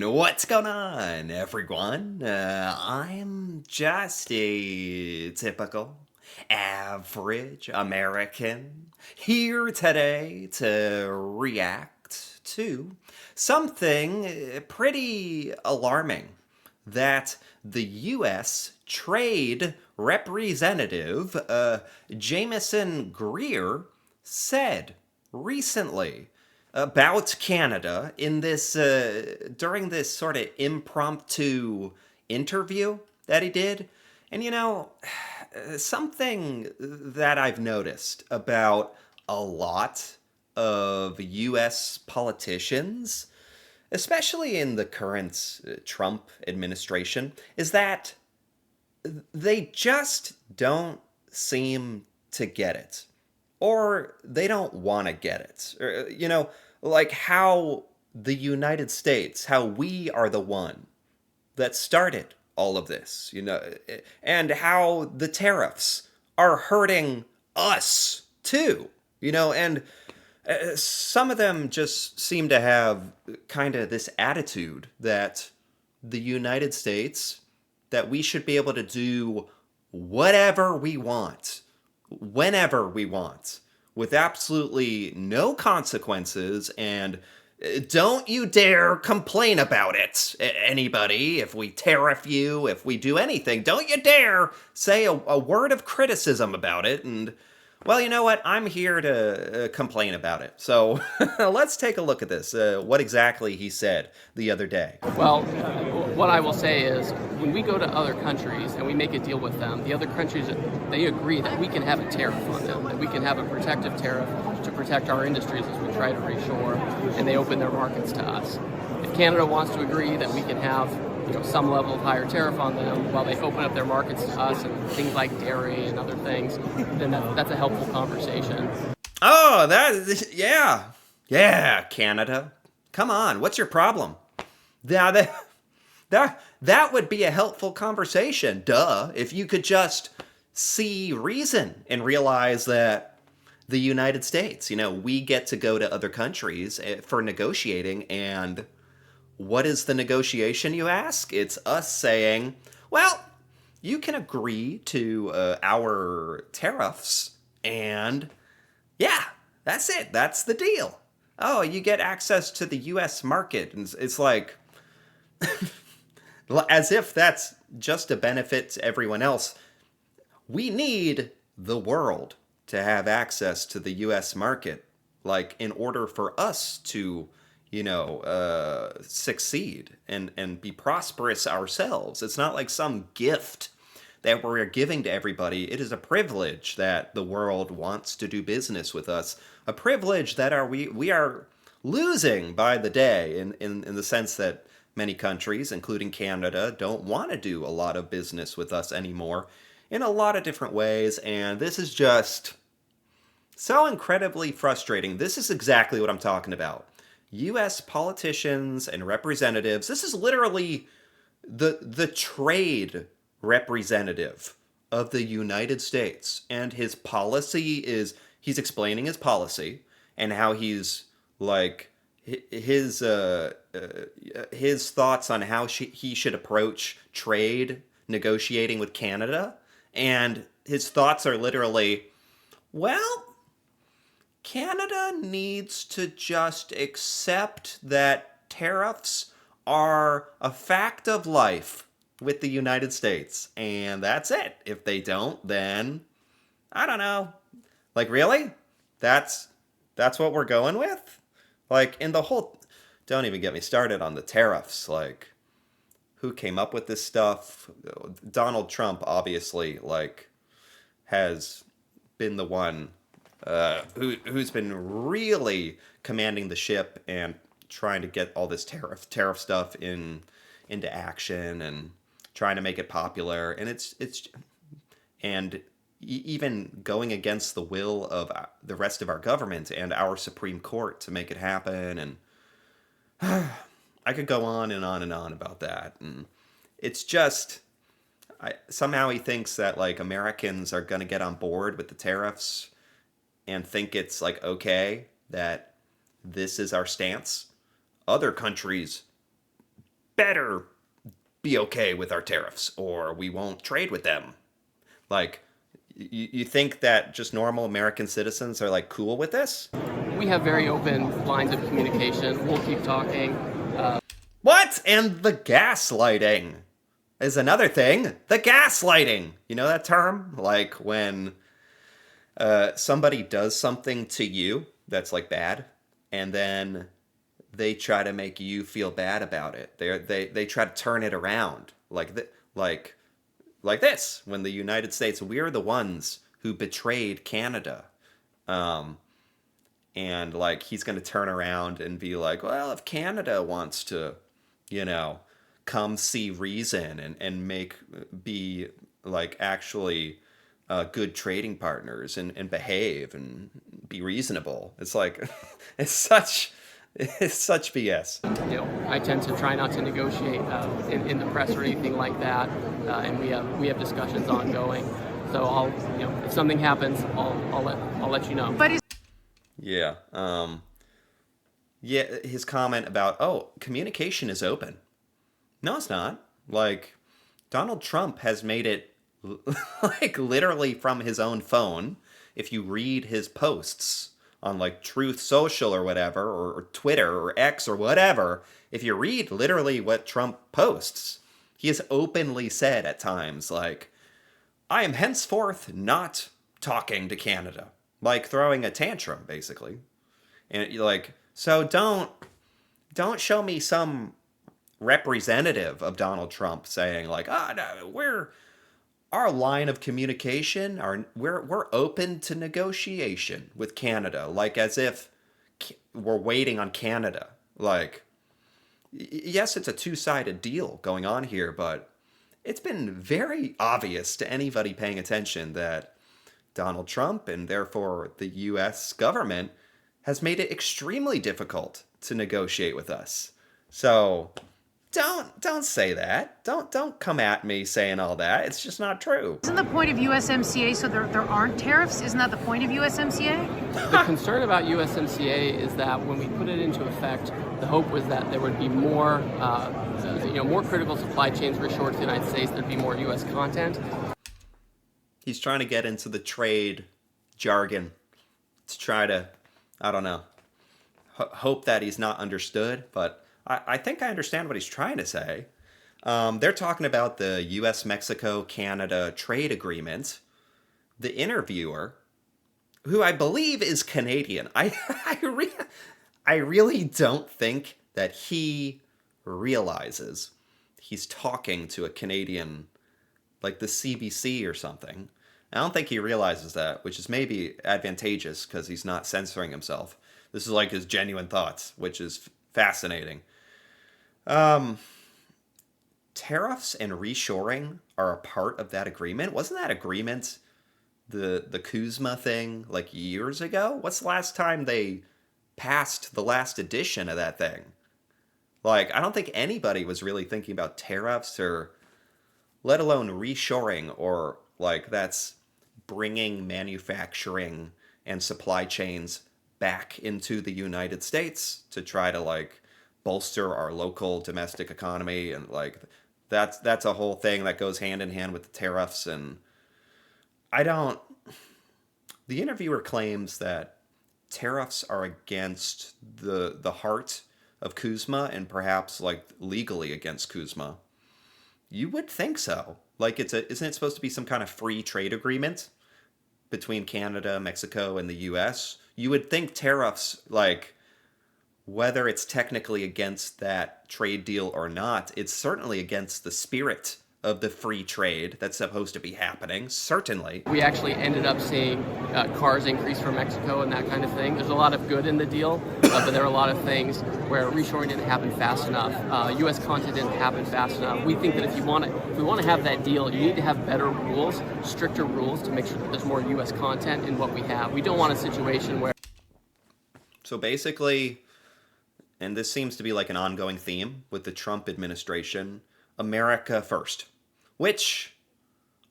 What's going on, everyone? I'm just a typical, average American here today to react to something pretty alarming that the U.S. Trade Representative Jameson Greer said recently about Canada in this during this sort of impromptu interview that he did. And something that I've noticed about a lot of US politicians, especially in the current Trump administration, is that they just don't seem to get it. Or they don't want to get it. Like how the United States, how we are the one that started all of this, and how the tariffs are hurting us too, and some of them just seem to have kind of this attitude that the United States, that we should be able to do whatever we want, whenever we want, with absolutely no consequences, and don't you dare complain about it, anybody. If we tariff you, if we do anything, don't you dare say a word of criticism about it. And, well, you know what? I'm here to complain about it. So let's take a look at this, what exactly he said the other day. Well, what I will say is when we go to other countries and we make a deal with them, the other countries, they agree that we can have a tariff on them, that we can have a protective tariff to protect our industries as we try to reshore, and they open their markets to us. If Canada wants to agree that we can have some level of higher tariff on them while they open up their markets to us and things like dairy and other things, then that's a helpful conversation. Oh, yeah, Canada. Come on, what's your problem? Yeah, that would be a helpful conversation, duh, if you could just see reason and realize that the United States, we get to go to other countries for negotiating, and what is the negotiation, you ask? It's us saying, well, you can agree to our tariffs, and yeah, that's it. That's the deal. Oh, you get access to the US market. And it's like, as if that's just a benefit to everyone else. We need the world to have access to the US market, like, in order for us to, succeed and be prosperous ourselves. It's not like some gift that we're giving to everybody. It is a privilege that the world wants to do business with us. A privilege that we are losing by the day in the sense that many countries, including Canada, don't want to do a lot of business with us anymore in a lot of different ways. And this is just so incredibly frustrating. This is exactly what I'm talking about. US politicians and representatives, this is literally the trade representative of the United States, and his policy is, he's explaining his policy and how he's like his thoughts on how he should approach trade negotiating with Canada, and his thoughts are literally, well, Canada needs to just accept that tariffs are a fact of life with the United States, and that's it. If they don't, then I don't know. Like, really? That's what we're going with? Like, in the whole, don't even get me started on the tariffs. Like, who came up with this stuff? Donald Trump, obviously, like, has been the one who's been really commanding the ship and trying to get all this tariff stuff into action and trying to make it popular, and and even going against the will of the rest of our government and our Supreme Court to make it happen. And I could go on and on and on about that. And it's just, somehow he thinks that, like, Americans are going to get on board with the tariffs and think it's like okay that this is our stance. Other countries better be okay with our tariffs or we won't trade with them. Like, you think that just normal American citizens are like cool with this? We have very open lines of communication. We'll keep talking. What? And the gaslighting is another thing. The gaslighting. You know that term? Like when somebody does something to you that's like bad, and then they try to make you feel bad about it. They try to turn it around like this. When the United States, we're the ones who betrayed Canada. And like he's going to turn around and be like, well, if Canada wants to, come see reason and be like actually good trading partners and behave and be reasonable. It's like it's such BS. I tend to try not to negotiate in the press or anything like that, and we have discussions ongoing. So I'll, if something happens, I'll let you know. But yeah, his comment about communication is open. No, it's not. Like Donald Trump has made it like literally from his own phone. If you read his posts on like Truth Social or whatever, or Twitter or X or whatever, if you read literally what Trump posts, he has openly said at times like, I am henceforth not talking to Canada. Like throwing a tantrum, basically. And you're like, so don't show me some representative of Donald Trump saying like, no, our line of communication, we're open to negotiation with Canada, like as if we're waiting on Canada. Like, yes, it's a two-sided deal going on here, but it's been very obvious to anybody paying attention that Donald Trump and therefore the U.S. government has made it extremely difficult to negotiate with us. So don't say that. Don't come at me saying all that. It's just not true. Isn't the point of USMCA so there aren't tariffs? Isn't that the point of USMCA? The concern about USMCA is that when we put it into effect, the hope was that there would be more, more critical supply chains reshored to the United States. There'd be more U.S. content. He's trying to get into the trade jargon to try to, I don't know, hope that he's not understood. But I think I understand what he's trying to say. They're talking about the U.S., Mexico, Canada trade agreement. The interviewer, who I believe is Canadian, I really don't think that he realizes he's talking to a Canadian, like the CBC or something. I don't think he realizes that, which is maybe advantageous because he's not censoring himself. This is like his genuine thoughts, which is fascinating. Tariffs and reshoring are a part of that agreement. Wasn't that agreement the CUSMA thing like years ago? What's the last time they passed the last edition of that thing? Like, I don't think anybody was really thinking about tariffs or let alone reshoring, or like that's bringing manufacturing and supply chains back into the United States to try to like bolster our local domestic economy. And like that's a whole thing that goes hand in hand with the tariffs. And the interviewer claims that tariffs are against the heart of CUSMA and perhaps like legally against CUSMA. You would think so. Like isn't it supposed to be some kind of free trade agreement between Canada, Mexico, and the US? You would think tariffs, like whether it's technically against that trade deal or not, it's certainly against the spirit of the free trade that's supposed to be happening, certainly. We actually ended up seeing cars increase from Mexico and that kind of thing. There's a lot of good in the deal, but there are a lot of things where reshoring didn't happen fast enough. U.S. content didn't happen fast enough. We think that if we want to have that deal, you need to have better rules, stricter rules to make sure that there's more U.S. content in what we have. We don't want a situation where... So basically, and this seems to be like an ongoing theme with the Trump administration, America first, which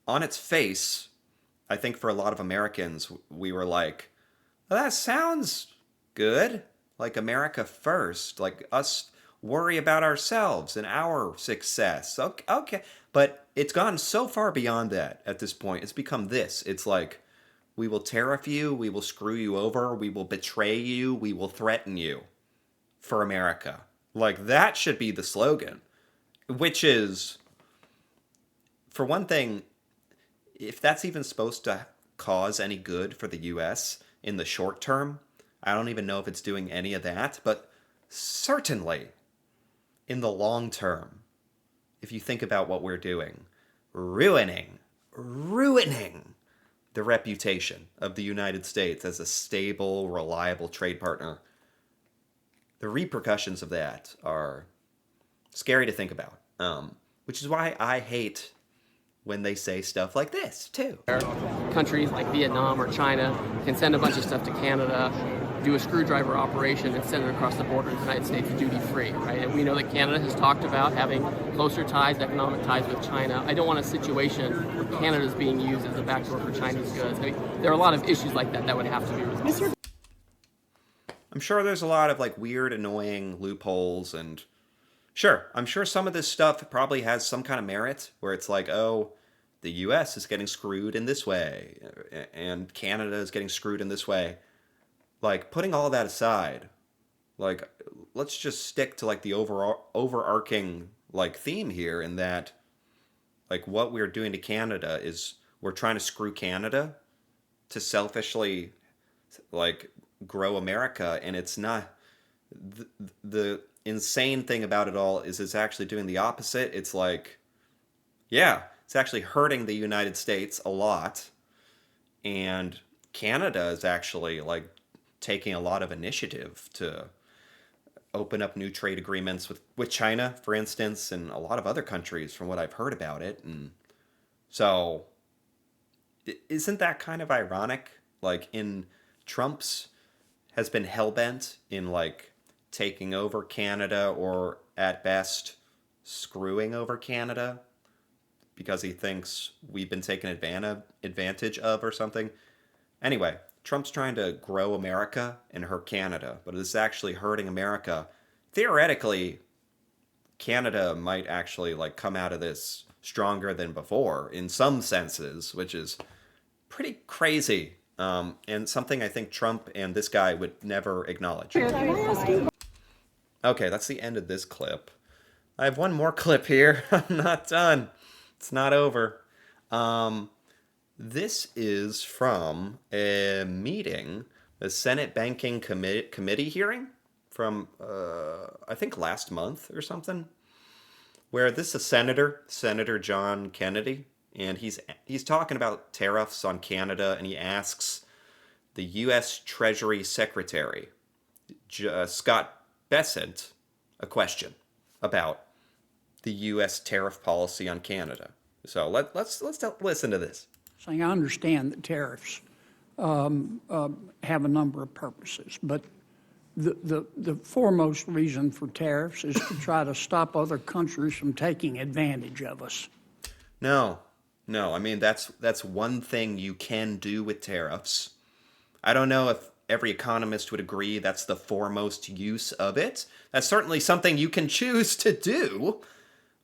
on its face, I think for a lot of Americans, we were like, well, that sounds good. Like America first, like us worry about ourselves and our success. Okay, okay. But it's gone so far beyond that at this point. It's become this. It's like, we will tariff you, we will screw you over, we will betray you, we will threaten you for America. Like, that should be the slogan. Which is, for one thing, if that's even supposed to cause any good for the US in the short term, I don't even know if it's doing any of that, but certainly in the long term, if you think about what we're doing, ruining the reputation of the United States as a stable, reliable trade partner, the repercussions of that are scary to think about. Which is why I hate when they say stuff like this, too. Countries like Vietnam or China can send a bunch of stuff to Canada, do a screwdriver operation, and send it across the border to the United States duty-free, right? And we know that Canada has talked about having closer ties, economic ties with China. I don't want a situation where Canada is being used as a backdoor for Chinese goods. I mean, there are a lot of issues like that that would have to be resolved. I'm sure there's a lot of like weird, annoying loopholes, and sure, I'm sure some of this stuff probably has some kind of merit where it's like, oh, the US is getting screwed in this way, and Canada is getting screwed in this way. Like, putting all that aside, like, let's just stick to like the overarching like theme here, in that like what we're doing to Canada is we're trying to screw Canada to selfishly like grow America, and it's not. The insane thing about it all is it's actually doing the opposite. It's like, yeah, it's actually hurting the United States a lot, and Canada is actually like taking a lot of initiative to open up new trade agreements with China, for instance, and a lot of other countries from what I've heard about it. And so isn't that kind of ironic? Like, in Trump's has been hellbent in like taking over Canada, or at best screwing over Canada, because he thinks we've been taken advantage of or something. Anyway, Trump's trying to grow America and hurt Canada, but it's actually hurting America. Theoretically, Canada might actually like come out of this stronger than before in some senses, which is pretty crazy. And something I think Trump and this guy would never acknowledge. Okay, that's the end of this clip. I have one more clip here. I'm not done. It's not over. This is from a meeting, a Senate Banking Committee hearing from, I think last month or something, where this is Senator John Kennedy, and he's talking about tariffs on Canada, and he asks the U.S. Treasury Secretary, Scott Bessent, a question about the U.S. tariff policy on Canada. So let's listen to this. Saying, I understand that tariffs have a number of purposes, but the foremost reason for tariffs is to try to stop other countries from taking advantage of us. No. I mean, that's one thing you can do with tariffs. I don't know if every economist would agree that's the foremost use of it. That's certainly something you can choose to do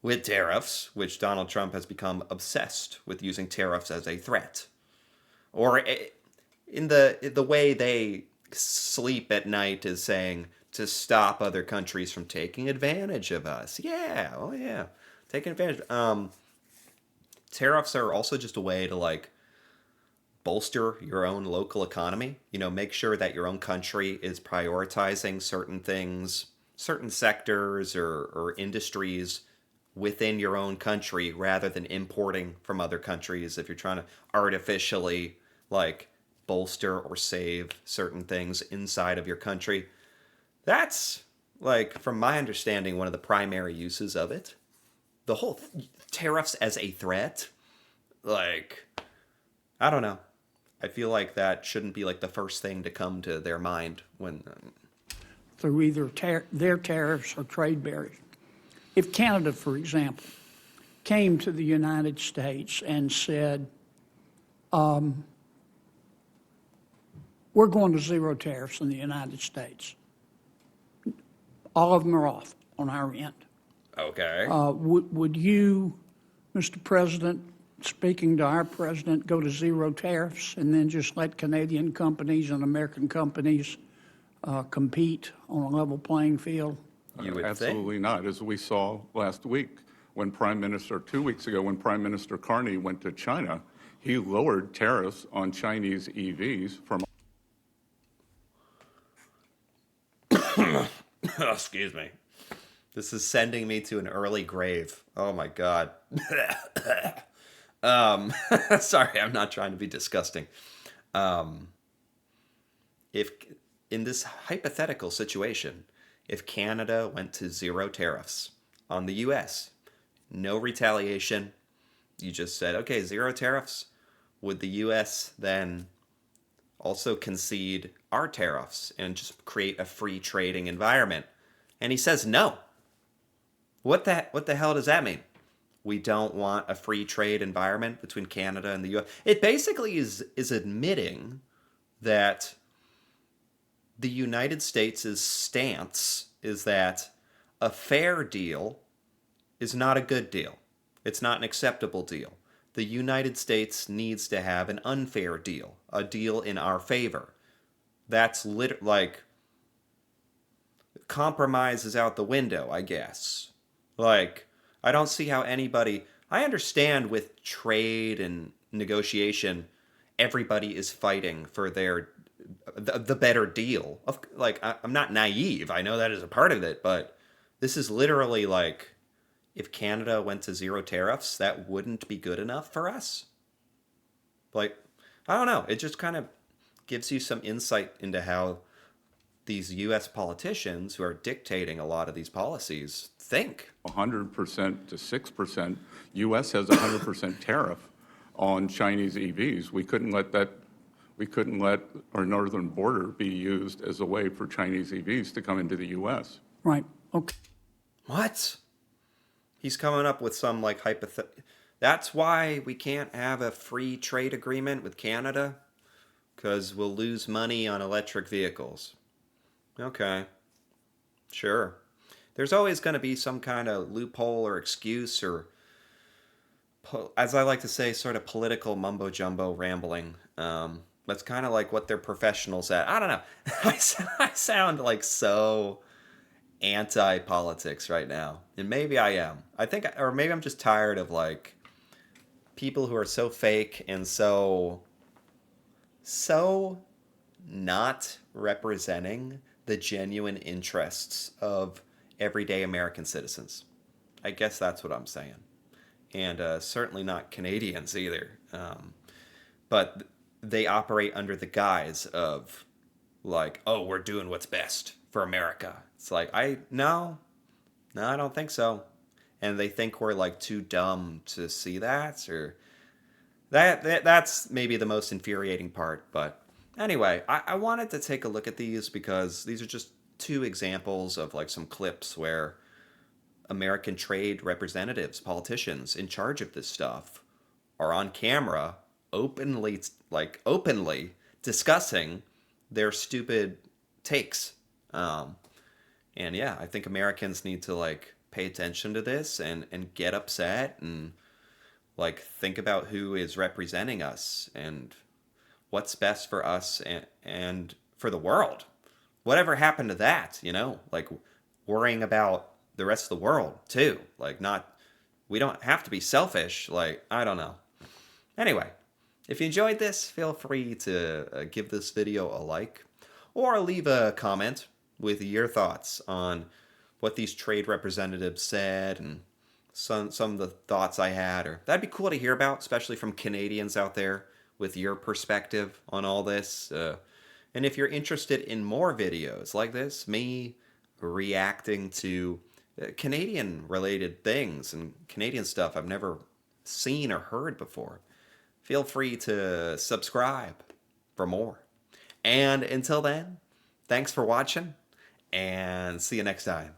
with tariffs, which Donald Trump has become obsessed with, using tariffs as a threat. Or in the way they sleep at night is saying to stop other countries from taking advantage of us. Yeah, oh yeah, taking advantage. Tariffs are also just a way to like bolster your own local economy. You know, make sure that your own country is prioritizing certain things, certain sectors or industries within your own country, rather than importing from other countries if you're trying to artificially like bolster or save certain things inside of your country. That's, like, from my understanding, one of the primary uses of it. The whole tariffs as a threat, like, I don't know. I feel like that shouldn't be like the first thing to come to their mind when Through either their tariffs or trade barriers. If Canada, for example, came to the United States and said, we're going to zero tariffs in the United States. All of them are off. on our end. Okay. Would you, Mr. President, speaking to our president, go to zero tariffs and then just let Canadian companies and American companies compete on a level playing field? You would Absolutely not. As we saw last week, when 2 weeks ago, when Prime Minister Carney went to China, he lowered tariffs on Chinese EVs from Excuse me. This is sending me to an early grave. Oh my God. Sorry, I'm not trying to be disgusting. If in this hypothetical situation, if Canada went to zero tariffs on the US, no retaliation, you just said, okay, zero tariffs, would the US then also concede our tariffs and just create a free trading environment? And he says no. What the hell does that mean? We don't want a free trade environment between Canada and the US. It basically is admitting that the United States' stance is that a fair deal is not a good deal. It's not an acceptable deal. The United States needs to have an unfair deal, a deal in our favor. That's like compromise is out the window, I guess. Like, I don't see how anybody. I understand with trade and negotiation, everybody is fighting for the better deal. I'm not naive. I know that is a part of it, but this is literally like, if Canada went to zero tariffs, that wouldn't be good enough for us. Like, I don't know. It just kind of gives you some insight into how these U.S. politicians who are dictating a lot of these policies think. 100% to 6%. U.S. has 100% tariff on Chinese EVs. We couldn't let our northern border be used as a way for Chinese EVs to come into the U.S. Right, okay. What? He's coming up with some like That's why we can't have a free trade agreement with Canada, because we'll lose money on electric vehicles. Okay. Sure. There's always going to be some kind of loophole or excuse or, as I like to say, sort of political mumbo-jumbo rambling. That's kind of like what they're professionals at. I don't know. I sound like so anti-politics right now. And maybe I am. Or maybe I'm just tired of like people who are so fake and so not representing the genuine interests of everyday American citizens. I guess that's what I'm saying. And certainly not Canadians either. But they operate under the guise of like, oh, we're doing what's best for America. It's like, no, I don't think so. And they think we're like too dumb to see that, or that's maybe the most infuriating part. But anyway, I wanted to take a look at these because these are just two examples of like some clips where American trade representatives, politicians in charge of this stuff, are on camera openly discussing their stupid takes. And yeah, I think Americans need to like pay attention to this and get upset and like think about who is representing us and what's best for us and for the world. Whatever happened to that, like worrying about the rest of the world too. Like we don't have to be selfish. Like, I don't know. Anyway, if you enjoyed this, feel free to give this video a like or leave a comment with your thoughts on what these trade representatives said and some of the thoughts I had. Or that'd be cool to hear about, especially from Canadians out there with your perspective on all this. And if you're interested in more videos like this, me reacting to Canadian related things and Canadian stuff I've never seen or heard before, feel free to subscribe for more. And until then, thanks for watching and see you next time.